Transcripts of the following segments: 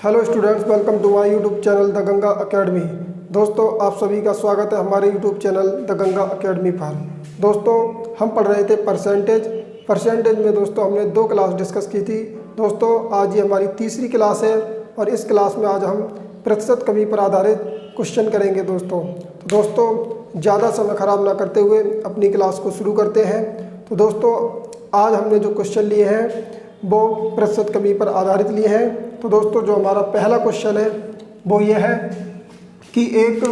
Hello students, welcome to my YouTube channel the Ganga academy. दोस्तों, आप सभी का स्वागत है हमारे YouTube channel the Ganga academy पर। दोस्तों, हम पढ़ रहे थे परसेंटेज में दोस्तों हमने 2 क्लास डिस्कस की थी। दोस्तों, आज ये हमारी तीसरी क्लास है और इस क्लास में आज हम प्रतिशत कमी पर आधारित क्वेश्चन करेंगे। दोस्तों ज़्यादा समय ख़राब ना करते हुए अपनी क्लास को शुरू करते हैं। तो दोस्तों, आज हमने जो क्वेश्चन लिए हैं वो प्रतिशत कमी पर आधारित लिए हैं। तो दोस्तों, जो हमारा पहला क्वेश्चन है वो ये है कि एक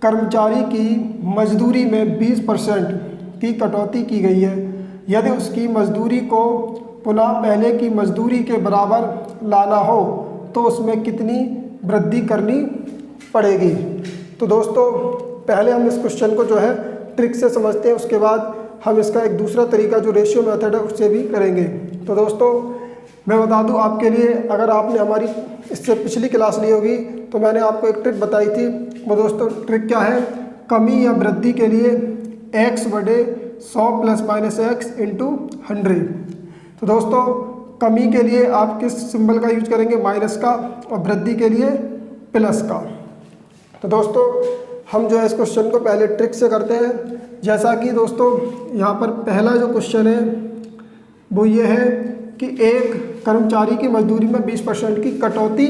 कर्मचारी की मजदूरी में 20% की कटौती की गई है। यदि उसकी मजदूरी को पुनः पहले की मजदूरी के बराबर लाना हो तो उसमें कितनी वृद्धि करनी पड़ेगी। तो दोस्तों, पहले हम इस क्वेश्चन को जो है ट्रिक से समझते हैं, उसके बाद हम इसका एक दूसरा तरीका जो रेशियो मेथड है उससे भी करेंगे। तो दोस्तों, मैं बता दूं आपके लिए, अगर आपने हमारी इससे पिछली क्लास ली होगी तो मैंने आपको एक ट्रिक बताई थी। वो दोस्तों ट्रिक क्या है, कमी या वृद्धि के लिए x/100 ± x × 100। तो दोस्तों, कमी के लिए आप किस सिंबल का यूज करेंगे, माइनस का, और वृद्धि के लिए प्लस का। तो दोस्तों, हम जो है इस क्वेश्चन को पहले ट्रिक से करते हैं। जैसा कि दोस्तों यहाँ पर पहला जो क्वेश्चन है वो ये है कि एक कर्मचारी की मजदूरी में 20% की कटौती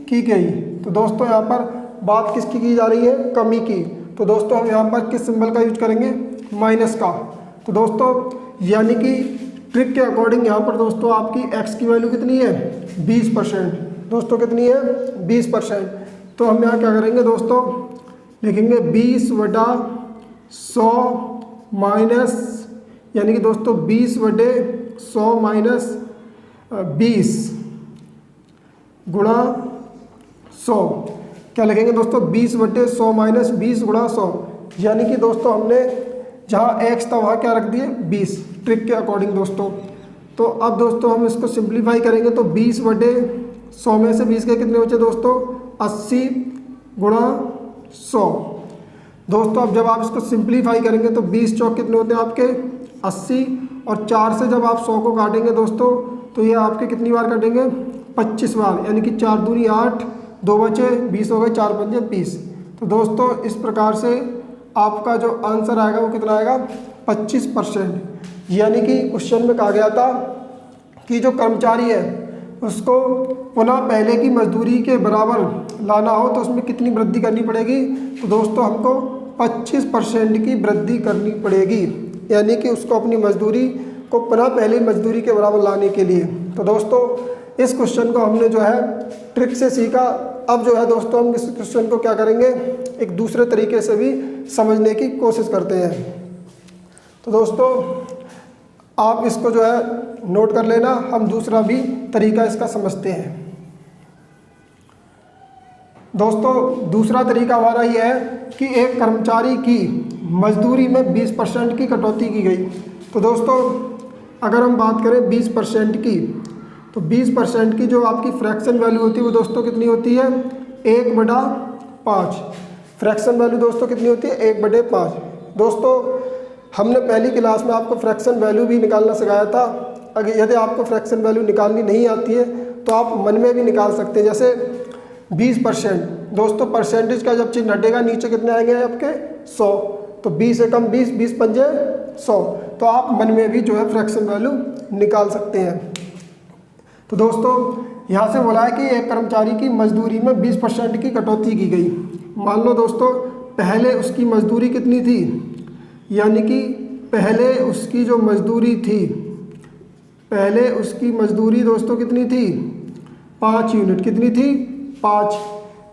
की गई। तो दोस्तों, यहाँ पर बात किसकी की जा रही है, कमी की। तो दोस्तों, हम यहाँ पर किस सिंबल का यूज करेंगे, माइनस का। तो दोस्तों, यानी कि ट्रिक के अकॉर्डिंग यहाँ पर दोस्तों आपकी x की वैल्यू कितनी है, 20%। दोस्तों कितनी है, 20%। तो हम यहाँ क्या करेंगे दोस्तों, लिखेंगे 20/100 माइनस, यानी कि दोस्तों 20/100 माइनस 20 गुणा 100। क्या लिखेंगे दोस्तों, 20/100 माइनस 20 गुणा 100। यानी कि दोस्तों हमने जहाँ x था वहाँ क्या रख दिए, 20, ट्रिक के अकॉर्डिंग दोस्तों। तो अब दोस्तों हम इसको सिंप्लीफाई करेंगे तो 20/100 में से 20 के कितने बचे दोस्तों, 80 गुणा 100। दोस्तों, अब जब आप इसको सिंप्लीफाई करेंगे तो 20 चौक कितने होते हैं आपके, 80, और 4 से जब आप 100 को काटेंगे दोस्तों तो ये आपके कितनी बार काटेंगे, 25 बार। यानी कि 4 दूनी 8, 2 बचे 20 हो गए, 4 पंजे 20। तो दोस्तों इस प्रकार से आपका जो आंसर आएगा वो कितना आएगा, 25%। यानी कि क्वेश्चन में कहा गया था कि जो कर्मचारी है उसको पुनः पहले की मजदूरी के बराबर लाना हो तो उसमें कितनी वृद्धि करनी पड़ेगी। तो दोस्तों हमको 25% की वृद्धि करनी पड़ेगी, यानी कि उसको अपनी मजदूरी को पुनः पहले मजदूरी के बराबर लाने के लिए। तो दोस्तों इस क्वेश्चन को हमने जो है ट्रिक से सीखा। अब जो है दोस्तों हम इस क्वेश्चन को क्या करेंगे, एक दूसरे तरीके से भी समझने की कोशिश करते हैं। तो दोस्तों आप इसको जो है नोट कर लेना, हम दूसरा भी तरीका इसका समझते हैं। दोस्तों दूसरा तरीका हमारा यह है कि एक कर्मचारी की मजदूरी में 20% की कटौती की गई। तो दोस्तों अगर हम बात करें 20% की, तो 20% की जो आपकी फ्रैक्शन वैल्यू होती है वो दोस्तों कितनी होती है, 1/5। फ्रैक्शन वैल्यू दोस्तों कितनी होती है, 1/5। दोस्तों हमने पहली क्लास में आपको फ्रैक्शन वैल्यू भी निकालना सिखाया था। अगर यदि आपको फ्रैक्शन वैल्यू निकालनी नहीं आती है तो आप मन में भी निकाल सकते हैं। जैसे 20%, दोस्तों परसेंटेज का जब चिन्ह हटेगा नीचे कितने आएंगे आपके, 100। तो 20 से कम 20, 20 पंजे 100। तो आप मन में भी जो है फ्रैक्शन वैल्यू निकाल सकते हैं। तो दोस्तों यहाँ से बोला है कि एक कर्मचारी की मजदूरी में 20% की कटौती की गई। मान लो दोस्तों पहले उसकी मजदूरी कितनी थी, यानी कि पहले उसकी जो मजदूरी थी, पहले उसकी मजदूरी दोस्तों कितनी थी, 5 यूनिट। कितनी थी, 5।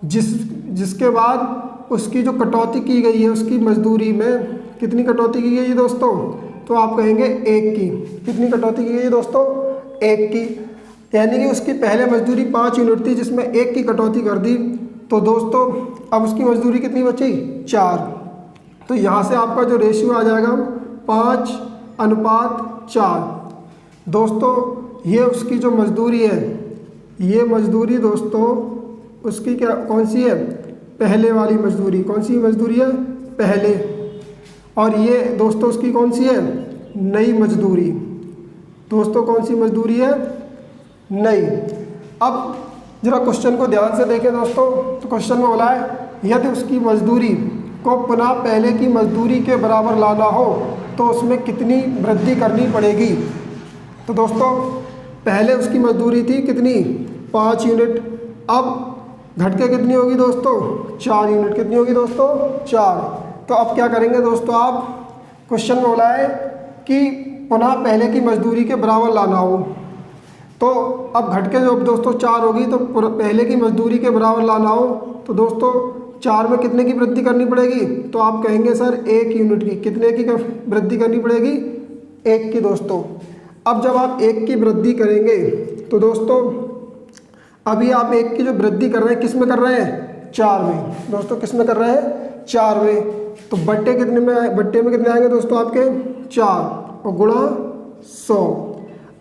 जिसके बाद उसकी जो कटौती की गई है उसकी मजदूरी में कितनी कटौती की गई है दोस्तों, तो आप कहेंगे 1 की। कितनी कटौती की गई है दोस्तों, 1 की। यानी कि उसकी पहले मजदूरी 5 यूनिट थी जिसमें 1 की कटौती कर दी। तो दोस्तों अब उसकी मजदूरी कितनी बची, 4। तो यहाँ से आपका जो रेशियो आ जाएगा 5:4। दोस्तों ये उसकी जो मजदूरी है, ये मजदूरी दोस्तों उसकी क्या, कौन सी है, पहले वाली मजदूरी। कौन सी मजदूरी है, पहले। और ये दोस्तों उसकी कौन सी है, नई मजदूरी। दोस्तों कौन सी मजदूरी है, नई। अब जरा क्वेश्चन को ध्यान से देखें दोस्तों। तो क्वेश्चन में बोला है यदि उसकी मजदूरी को पुनः पहले की मजदूरी के बराबर लाना हो तो उसमें कितनी वृद्धि करनी पड़ेगी। तो दोस्तों पहले उसकी मजदूरी थी कितनी 5 यूनिट, अब घट के कितनी होगी दोस्तों 4 यूनिट। कितनी होगी दोस्तों 4। तो अब क्या करेंगे दोस्तों, आप क्वेश्चन में बोला है कि पुनः पहले की मजदूरी के बराबर लाना हो, तो अब घट के जो दोस्तों 4 होगी तो पहले की मजदूरी के बराबर लाना हो तो दोस्तों 4 में कितने की वृद्धि करनी पड़ेगी। तो आप कहेंगे सर 1 यूनिट की। कितने की वृद्धि करनी पड़ेगी 1 की दोस्तों। अब जब आप 1 की वृद्धि करेंगे तो दोस्तों अभी आप 1 की जो वृद्धि कर रहे हैं किस में कर रहे हैं 4 में दोस्तों। किस में कर रहे हैं 4 में। तो बट्टे कितने में, बट्टे में कितने आएंगे दोस्तों आपके 4 और गुणा 100।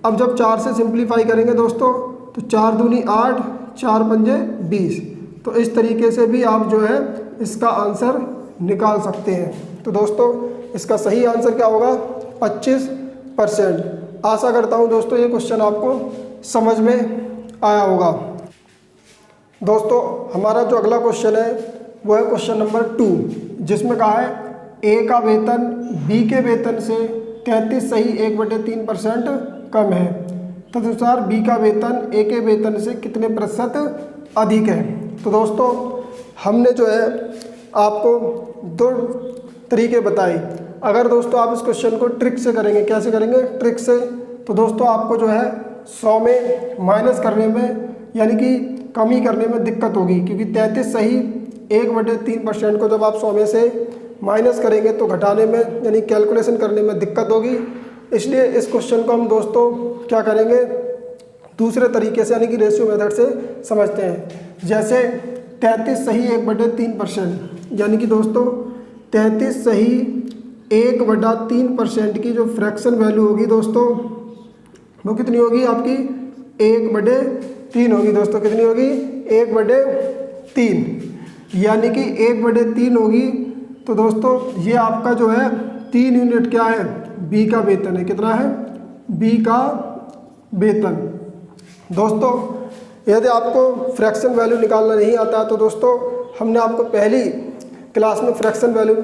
अब जब 4 से सिंप्लीफाई करेंगे दोस्तों तो 4 दूनी 8, 4 पंजे 20। तो इस तरीके से भी आप जो है इसका आंसर निकाल सकते हैं। तो दोस्तों इसका सही आंसर क्या होगा 25%। आशा करता हूँ दोस्तों ये क्वेश्चन आपको समझ में आया होगा। दोस्तों हमारा जो अगला क्वेश्चन है वो है क्वेश्चन नंबर 2, जिसमें कहा है ए का वेतन बी के वेतन से 33 सही 1/3% कम है, तदनुसार बी का वेतन ए के वेतन से कितने प्रतिशत अधिक है। तो दोस्तों हमने जो है आपको 2 तरीके बताए। अगर दोस्तों आप इस क्वेश्चन को ट्रिक से करेंगे, कैसे करेंगे ट्रिक से, तो दोस्तों आपको जो है 100 में माइनस करने में यानी कि कमी करने में दिक्कत होगी, क्योंकि 33 सही 1/3% को जब आप 100 में से माइनस करेंगे तो घटाने में यानी कैलकुलेशन करने में दिक्कत होगी। इसलिए इस क्वेश्चन को हम दोस्तों क्या करेंगे दूसरे तरीके से यानी कि रेशियो मेथड से समझते हैं। जैसे 33 सही 1/3% यानी कि दोस्तों 33 सही 1/3% की जो फ्रैक्शन वैल्यू होगी दोस्तों वो कितनी होगी आपकी 1/3 होगी दोस्तों। कितनी होगी 1/3 यानी कि 1/3 होगी। तो दोस्तों ये आपका जो है 3 यूनिट क्या है बी का वेतन है। कितना है बी का वेतन। दोस्तों यदि आपको फ्रैक्शन वैल्यू निकालना नहीं आता तो दोस्तों हमने आपको पहली क्लास में फ्रैक्शन वैल्यू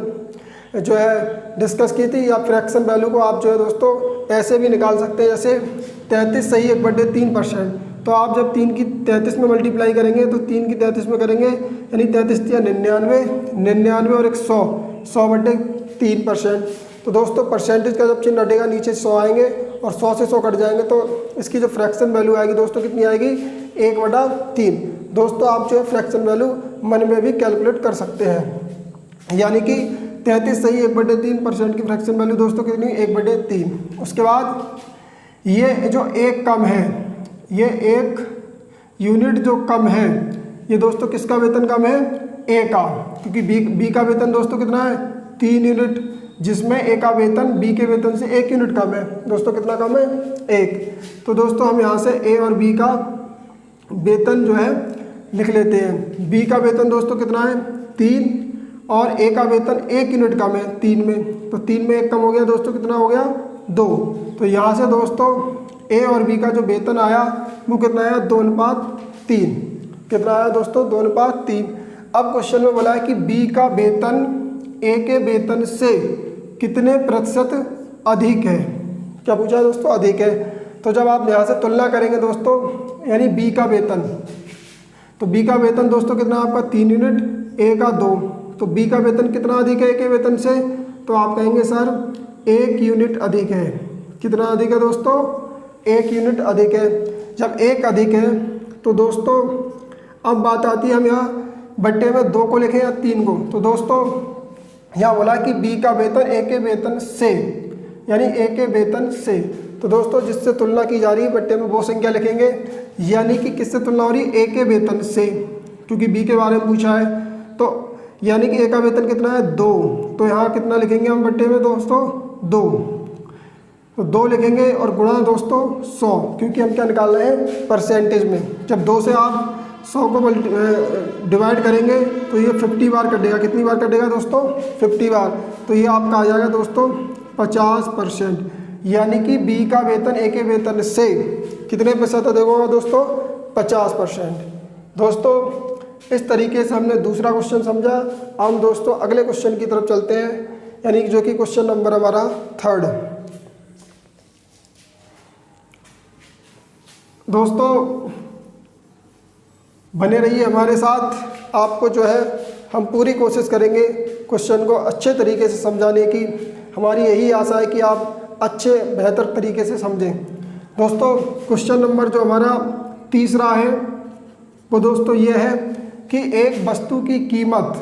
जो है डिस्कस की थी, या फ्रैक्शन वैल्यू को आप जो है दोस्तों ऐसे भी निकाल सकते हैं। जैसे 33 सही 1/3%, तो आप जब 3 की 33 में मल्टीप्लाई करेंगे तो 3 की 33 में करेंगे यानी 33 या 99 और 100/3%। तो दोस्तों परसेंटेज का जब चिन्ह हटेगा नीचे 100 आएंगे और 100 से 100 कट जाएंगे तो इसकी जो फ्रैक्शन वैल्यू आएगी दोस्तों कितनी आएगी 1/3। दोस्तों आप जो है फ्रैक्शन वैल्यू मन में भी कैलकुलेट कर सकते हैं, यानी कि 33 सही 1/3% की फ्रैक्शन वैल्यू दोस्तों कितनी 1/3। उसके बाद ये जो एक कम है, ये 1 यूनिट जो कम है ये दोस्तों किसका वेतन कम है ए का, क्योंकि बी का वेतन दोस्तों कितना है 3 यूनिट, जिसमें ए का वेतन बी के वेतन से 1 यूनिट कम है। दोस्तों कितना कम है 1। तो दोस्तों हम यहाँ से ए और बी का वेतन जो है लिख लेते हैं। बी का वेतन दोस्तों कितना है 3 और ए का वेतन 1 यूनिट कम है 3 में, तो 3 में 1 कम हो गया दोस्तों कितना हो गया 2। तो यहाँ से दोस्तों ए और बी का जो वेतन आया वो कितना आया 2:3। कितना आया दोस्तों 2:3। अब क्वेश्चन में बोला है कि बी का वेतन ए के वेतन से कितने प्रतिशत अधिक है। क्या पूछा है दोस्तों अधिक है। तो जब आप यहाँ से तुलना करेंगे दोस्तों यानी बी का वेतन, तो बी का वेतन दोस्तों कितना आपका 3 यूनिट ए का 2, तो बी का वेतन कितना अधिक है ए के वेतन से, तो आप कहेंगे सर 1 यूनिट अधिक है। कितना अधिक है दोस्तों 1 यूनिट अधिक है। जब 1 अधिक है तो दोस्तों अब बात आती है हम यहाँ बट्टे में 2 को लिखें या 3 को। तो दोस्तों यहाँ बोला कि बी का वेतन ए के वेतन से यानी ए के वेतन से, तो दोस्तों जिससे तुलना की जा रही है बट्टे में वो संख्या लिखेंगे, यानी कि किससे तुलना हो रही है ए के वेतन से, क्योंकि बी के बारे में पूछा है। तो यानी कि ए का वेतन कितना है 2, तो यहाँ कितना लिखेंगे हम बट्टे में दोस्तों 2, तो 2 लिखेंगे और गुणा दोस्तों 100, क्योंकि हम क्या निकाल रहे हैं परसेंटेज में। जब 2 से आप 100 को डिवाइड करेंगे तो ये 50 बार कटेगा। कितनी बार कटेगा दोस्तों 50 बार। तो ये आपका आ जाएगा दोस्तों 50%, यानी कि बी का वेतन ए के वेतन से कितने प्रतिशत अधिक होगा दोस्तों 50%। दोस्तों इस तरीके से हमने दूसरा क्वेश्चन समझा। हम दोस्तों अगले क्वेश्चन की तरफ चलते हैं, यानी कि जो कि क्वेश्चन नंबर हमारा 3 है। दोस्तों बने रहिए हमारे साथ। आपको जो है हम पूरी कोशिश करेंगे क्वेश्चन को अच्छे तरीके से समझाने की। हमारी यही आशा है कि आप अच्छे बेहतर तरीके से समझें। दोस्तों क्वेश्चन नंबर जो हमारा तीसरा है वो दोस्तों ये है कि एक वस्तु की कीमत,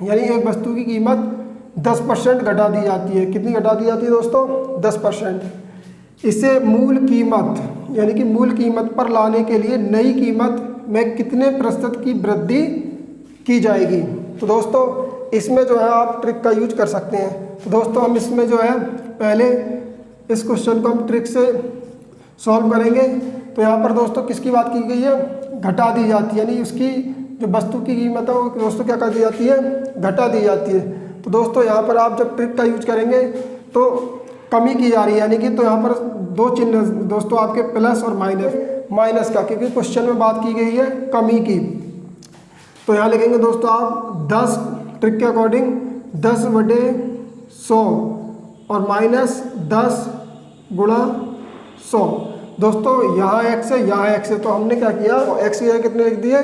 यानी एक वस्तु की कीमत 10% घटा दी जाती है। कितनी घटा दी जाती है दोस्तों? 10%। इसे मूल कीमत, यानी कि मूल कीमत पर लाने के लिए नई कीमत में कितने प्रतिशत की वृद्धि की जाएगी? तो दोस्तों इसमें जो है आप ट्रिक का यूज कर सकते हैं। तो दोस्तों हम इसमें जो है पहले इस क्वेश्चन को हम ट्रिक से सॉल्व करेंगे। तो यहाँ पर दोस्तों किसकी बात की गई है? घटा दी जाती है, यानी उसकी जो वस्तु की कीमत है वो दोस्तों क्या कर दी जाती है? घटा दी जाती है। तो दोस्तों यहाँ पर आप जब ट्रिक का यूज करेंगे तो कमी की जा रही है, यानी कि तो यहाँ पर दो चिन्ह दोस्तों आपके प्लस और माइनस का, क्योंकि क्वेश्चन में बात की गई है कमी की। तो यहाँ लिखेंगे दोस्तों आप 10 ट्रिक के अकॉर्डिंग 10/100 और माइनस 10 गुणा 100। दोस्तों यहाँ x है, यहाँ x है, तो हमने क्या किया? x की जगह कितने लिख दिए?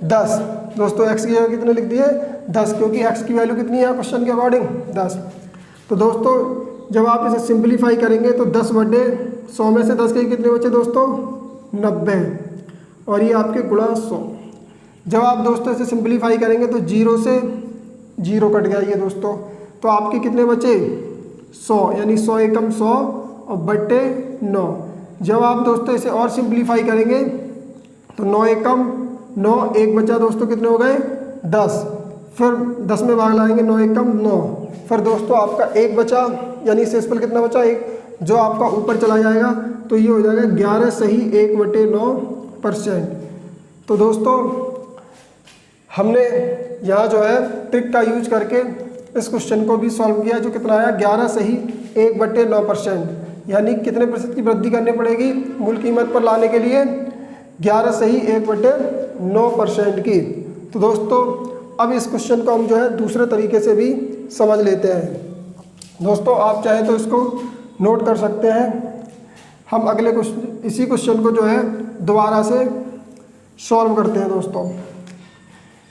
10। दोस्तों x की जगह कितने लिख दिए? 10, क्योंकि x की वैल्यू कितनी है क्वेश्चन के अकॉर्डिंग? 10। तो दोस्तों जब आप इसे सिंप्लीफाई करेंगे तो 10/100 में से 10 के कितने बचे दोस्तों? 90, और ये आपके गुणा 100। जब आप दोस्तों इसे सिंप्लीफाई करेंगे तो 0 से 0 कट गया ये दोस्तों, तो आपके कितने बचे? 100, यानी 100 एकम 100 और बट्टे 9। जब आप दोस्तों इसे और सिंप्लीफाई करेंगे तो 9 एकम 9, एक बचा दोस्तों, कितने हो गए? 10। फिर 10 में भाग लाएंगे, 9 एकम 9। फिर दोस्तों आपका एक बचा, यानी शेषफल कितना बचा? 1, जो आपका ऊपर चला जाएगा तो ये हो जाएगा 11 सही 1/9%। तो दोस्तों हमने यहाँ जो है ट्रिक का यूज करके इस क्वेश्चन को भी सॉल्व किया, जो कितना आया? 11 सही 1/9%, यानी कितने प्रतिशत की वृद्धि करनी पड़ेगी मूल कीमत पर लाने के लिए? 11 सही 1/9% की। तो दोस्तों अब इस क्वेश्चन को हम जो है दूसरे तरीके से भी समझ लेते हैं। दोस्तों आप चाहें तो इसको नोट कर सकते हैं। हम अगले क्वेश्चन, इसी क्वेश्चन को जो है दोबारा से सॉल्व करते हैं। दोस्तों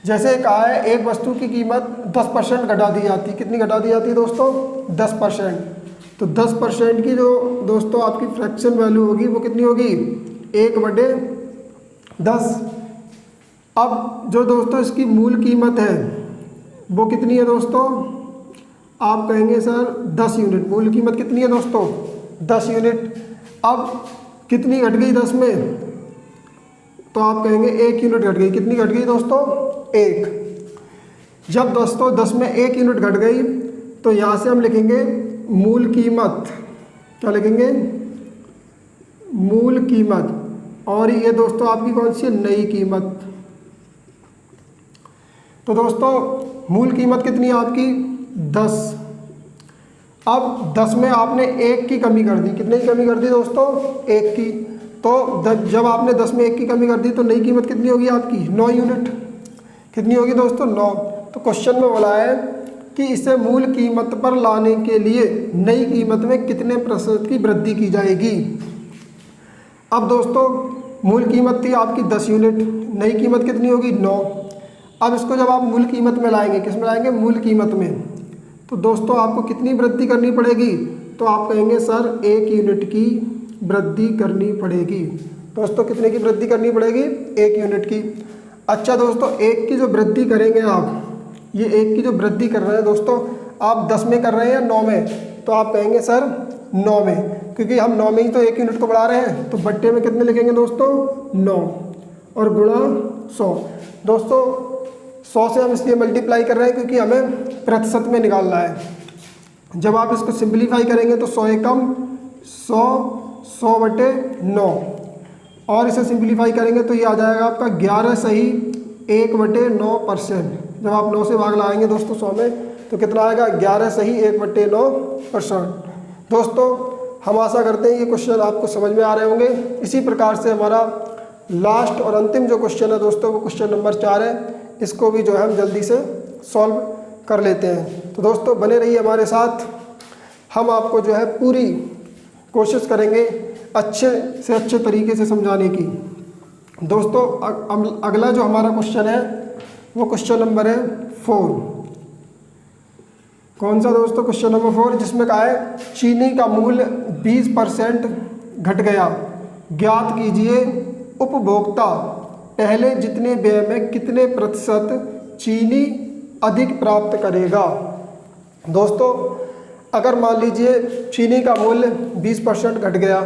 जैसे कहा है एक वस्तु की कीमत 10% घटा दी जाती है। कितनी घटा दी जाती है दोस्तों? 10%। तो 10% की जो दोस्तों आपकी फ्रैक्शन वैल्यू होगी वो कितनी होगी? 1/10। अब जो दोस्तों इसकी मूल कीमत है वो कितनी है दोस्तों? आप कहेंगे सर 10 यूनिट। मूल कीमत कितनी है दोस्तों? 10 यूनिट। अब कितनी घट गई 10 में? तो आप कहेंगे 1 यूनिट घट गई। कितनी घट गई दोस्तों? 1। जब दोस्तों 10 में 1 यूनिट घट गई तो यहाँ से हम लिखेंगे मूल कीमत। क्या लिखेंगे? मूल कीमत। और ये दोस्तों आपकी कौन सी है? नई कीमत। तो दोस्तों मूल कीमत कितनी है आपकी? 10। अब 10 में आपने 1 की कमी कर दी। कितने की कमी कर दी दोस्तों? 1 की। तो जब आपने 10 में 1 की कमी कर दी तो नई कीमत कितनी होगी आपकी? 9 यूनिट। कितनी होगी दोस्तों? 9। तो क्वेश्चन में बोला है कि इसे मूल कीमत पर लाने के लिए नई कीमत में कितने प्रतिशत की वृद्धि की जाएगी? अब दोस्तों मूल कीमत थी आपकी 10 यूनिट, नई कीमत कितनी होगी? 9। अब इसको जब आप मूल कीमत में लाएंगे, किस में लाएंगे? मूल कीमत में। तो दोस्तों आपको कितनी वृद्धि करनी पड़ेगी? तो आप कहेंगे सर 1 यूनिट की वृद्धि करनी पड़ेगी। दोस्तों कितने की वृद्धि करनी पड़ेगी? 1 यूनिट की। अच्छा दोस्तों 1 की जो वृद्धि करेंगे आप, ये 1 की जो वृद्धि कर रहे हैं दोस्तों, आप 10 में कर रहे हैं या 9 में? तो आप कहेंगे सर 9 में, क्योंकि हम 9 में ही तो 1 यूनिट को बढ़ा रहे हैं। तो बट्टे में कितने लिखेंगे दोस्तों? 9 और गुणा 100। दोस्तों 100 से हम इसलिए मल्टीप्लाई कर रहे हैं क्योंकि हमें प्रतिशत में निकालना है। जब आप इसको सिंप्लीफाई करेंगे तो 100 एकम 100, 100/9 और इसे सिंप्लीफाई करेंगे तो ये आ जाएगा आपका 11 सही 1/9%। जब आप 9 से भाग लाएंगे दोस्तों 100 में तो कितना आएगा? 11 सही 1/9%। दोस्तों हम आशा करते हैं ये क्वेश्चन आपको समझ में आ रहे होंगे। इसी प्रकार से हमारा लास्ट और अंतिम जो क्वेश्चन है दोस्तों वो क्वेश्चन नंबर 4 है। इसको भी जो है हम जल्दी से सॉल्व कर लेते हैं। तो दोस्तों बने रहिए हमारे साथ, हम आपको जो है पूरी कोशिश करेंगे अच्छे से अच्छे तरीके से समझाने की। दोस्तों अगला जो हमारा क्वेश्चन है वो क्वेश्चन नंबर है 4। कौन सा दोस्तों? क्वेश्चन नंबर 4, जिसमें कहा है चीनी का मूल्य 20% घट गया, ज्ञात कीजिए उपभोक्ता पहले जितने व्यय में कितने प्रतिशत चीनी अधिक प्राप्त करेगा। दोस्तों अगर मान लीजिए चीनी का मूल्य 20% घट गया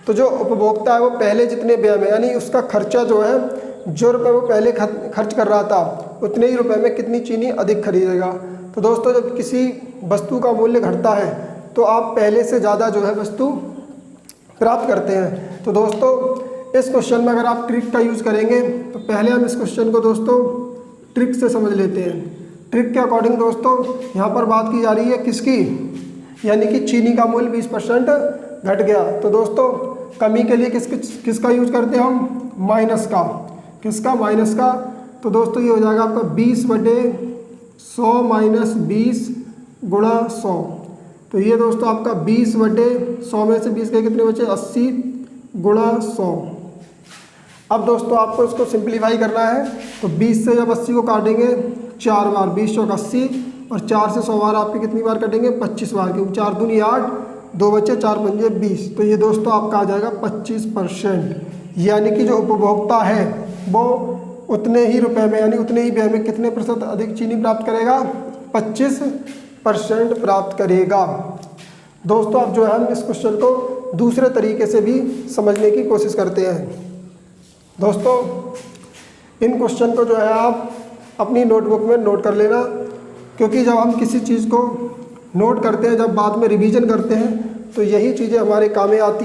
तो जो उपभोक्ता है वो पहले जितने व्यय में, यानी उसका खर्चा जो है, जो रुपए वो पहले खर्च कर रहा था उतने ही रुपए में कितनी चीनी अधिक खरीदेगा। तो दोस्तों जब किसी वस्तु का मूल्य घटता है तो आप पहले से ज़्यादा जो है वस्तु प्राप्त करते हैं। तो दोस्तों इस क्वेश्चन में अगर आप ट्रिक का यूज़ करेंगे तो पहले हम इस क्वेश्चन को दोस्तों ट्रिक से समझ लेते हैं। ट्रिक के अकॉर्डिंग दोस्तों यहाँ पर बात की जा रही है किसकी, यानी कि चीनी का मूल्य 20% घट गया। तो दोस्तों कमी के लिए किसका यूज करते हैं हम? माइनस का। किसका? माइनस का। तो दोस्तों ये हो जाएगा आपका 20/100 माइनस 20 गुणा 100। तो ये दोस्तों आपका 20/100 में से 20 के कितने बचे? 80 गुणा 100। अब दोस्तों आपको इसको सिंप्लीफाई करना है। तो 20 से जब 80 को काटेंगे 4 बार, 20 चौक 80, और 4 से 100 बार आपके कितनी बार कटेंगे? 25 बार, क्योंकि 4 दूनी 8, 2 बचे, 4 पंजे 20। तो ये दोस्तों आपका आ जाएगा 25%, यानी कि जो उपभोक्ता है वो उतने ही रुपए में, यानी उतने ही व्यय में कितने प्रतिशत अधिक चीनी प्राप्त करेगा? 25% प्राप्त करेगा। दोस्तों अब जो है हम इस क्वेश्चन को दूसरे तरीके से भी समझने की कोशिश करते हैं। दोस्तों इन क्वेश्चन को जो है आप अपनी नोटबुक में नोट कर लेना, क्योंकि जब हम किसी चीज़ को नोट करते हैं, जब बाद में रिवीजन करते हैं, तो यही चीज़ें हमारे काम में आती हैं।